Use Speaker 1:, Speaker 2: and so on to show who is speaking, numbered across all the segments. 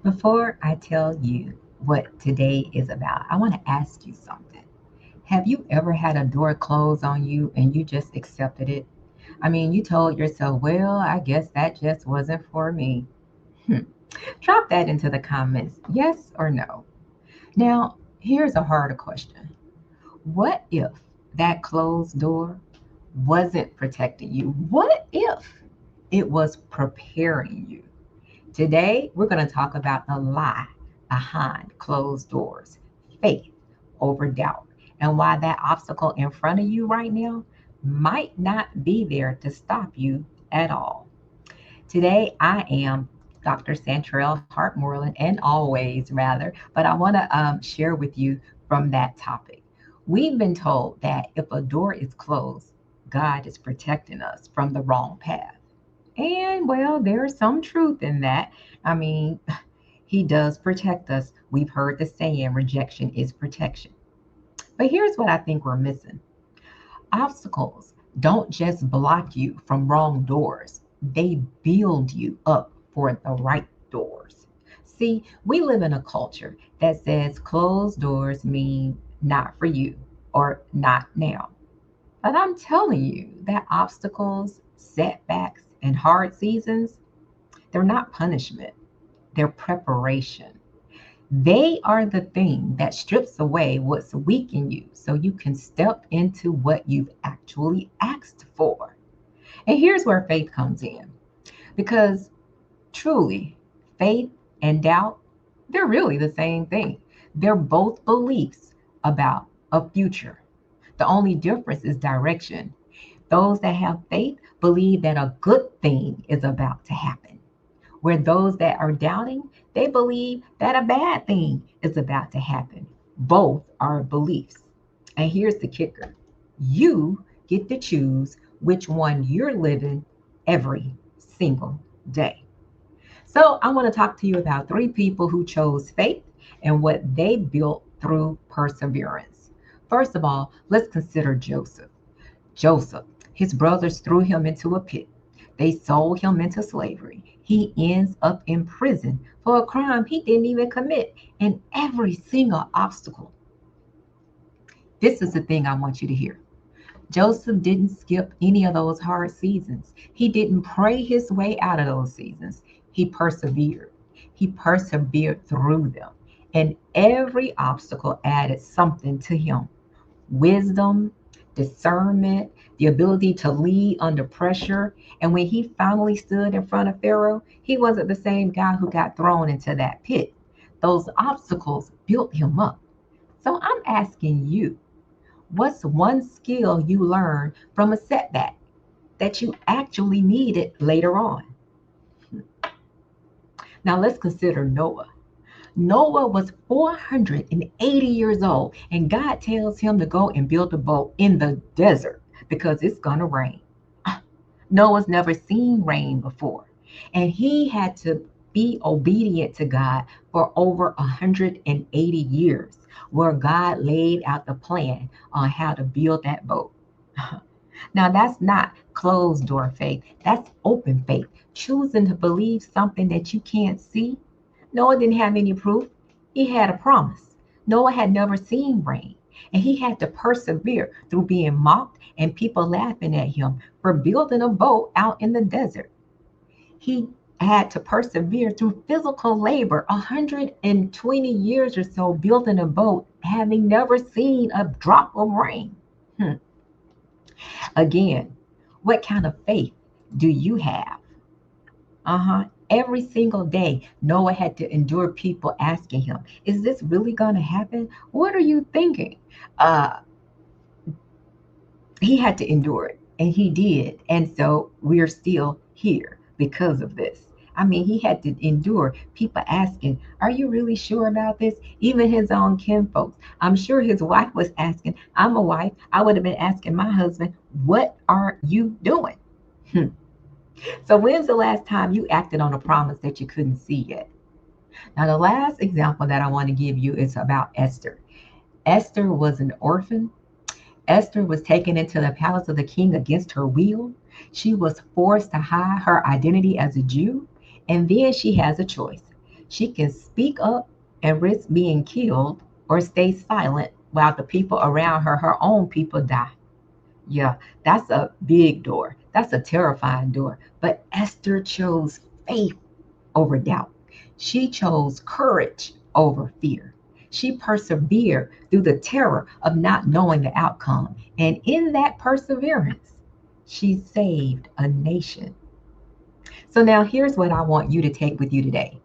Speaker 1: Before I tell you what today is about, I want to ask you something. Have you ever had a door close on you and you just accepted it? I mean, you told yourself, well, I guess that just wasn't for me. Hmm. Drop that into the comments, yes or no. Now, here's a harder question. What if that closed door wasn't protecting you? What if it was preparing you? Today, we're going to talk about the lie behind closed doors, faith over doubt, and why that obstacle in front of you right now might not be there to stop you at all. Today, I am Dr. Santrell Hartmoreland, and always rather, but I want to share with you from that topic. We've been told that if a door is closed, God is protecting us from the wrong path. And well, there's some truth in that. I mean, He does protect us. We've heard the saying, rejection is protection. But here's what I think we're missing: obstacles don't just block you from wrong doors, they build you up for the right doors. See, we live in a culture that says closed doors mean not for you or not now. But I'm telling you that obstacles, setbacks, and hard seasons, they're not punishment, they're preparation. They are the thing that strips away what's weak in you so you can step into what you've actually asked for. And here's where faith comes in, because truly, faith and doubt, they're really the same thing. They're both beliefs about a future. The only difference is direction. Those that have faith believe that a good thing is about to happen, where those that are doubting, they believe that a bad thing is about to happen. Both are beliefs. And here's the kicker: you get to choose which one you're living every single day. So, I want to talk to you about three people who chose faith and what they built through perseverance. First of all, let's consider Joseph. Joseph, his brothers threw him into a pit. They sold him into slavery. He ends up in prison for a crime he didn't even commit. And every single obstacle. This is the thing I want you to hear. Joseph didn't skip any of those hard seasons. He didn't pray his way out of those seasons. He persevered. He persevered through them. And every obstacle added something to him: wisdom, discernment, the ability to lead under pressure. And when he finally stood in front of Pharaoh, he wasn't the same guy who got thrown into that pit. Those obstacles built him up. So I'm asking you, what's one skill you learned from a setback that you actually needed later on? Now let's consider Noah. Noah was 480 years old, and God tells him to go and build a boat in the desert because it's going to rain. Noah's never seen rain before, and he had to be obedient to God for over 180 years, where God laid out the plan on how to build that boat. Now, that's not closed door faith, that's open faith, choosing to believe something that you can't see. Noah didn't have any proof, he had a promise. Noah had never seen rain, and he had to persevere through being mocked and people laughing at him for building a boat out in the desert. He had to persevere through physical labor, 120 years or so, building a boat, having never seen a drop of rain. Hmm. Again, what kind of faith do you have? Every single day, Noah had to endure people asking him, is this really going to happen? What are you thinking? Uh, he had to endure it, and he did. And so we're still here because of this. I mean, he had to endure people asking, are you really sure about this? Even his own kinfolks. I'm sure his wife was asking, I'm a wife. I would have been asking my husband, what are you doing? Hmm. So, when's the last time you acted on a promise that you couldn't see yet? Now, the last example that I want to give you is about Esther. Esther was an orphan. Esther was taken into the palace of the king against her will. She was forced to hide her identity as a Jew. And then she has a choice. She can speak up and risk being killed or stay silent while the people around her, her own people, die. Yeah, that's a big door. That's a terrifying door. But Esther chose faith over doubt. She chose courage over fear. She persevered through the terror of not knowing the outcome. And in that perseverance, she saved a nation. So now here's what I want you to take with you today.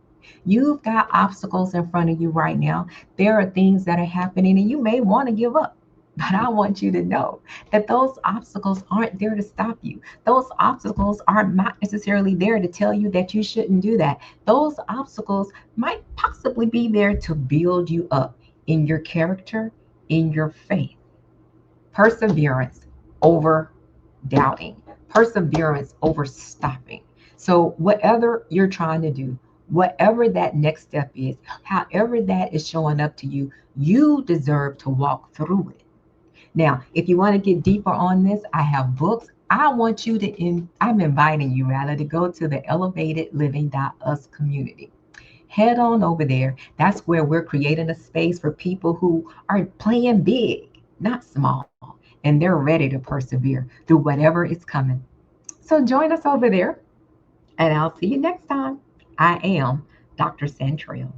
Speaker 1: You've got obstacles in front of you right now. There are things that are happening and you may want to give up. But I want you to know that those obstacles aren't there to stop you. Those obstacles are not necessarily there to tell you that you shouldn't do that. Those obstacles might possibly be there to build you up in your character, in your faith. Perseverance over doubting, perseverance over stopping. So, whatever you're trying to do, whatever that next step is, however that is showing up to you, you deserve to walk through it. Now, if you want to get deeper on this, I have books. I'm inviting you rather to go to the elevatedliving.us community. Head on over there. That's where we're creating a space for people who are playing big, not small, and they're ready to persevere through whatever is coming. So join us over there, and I'll see you next time. I am Dr. Santrail.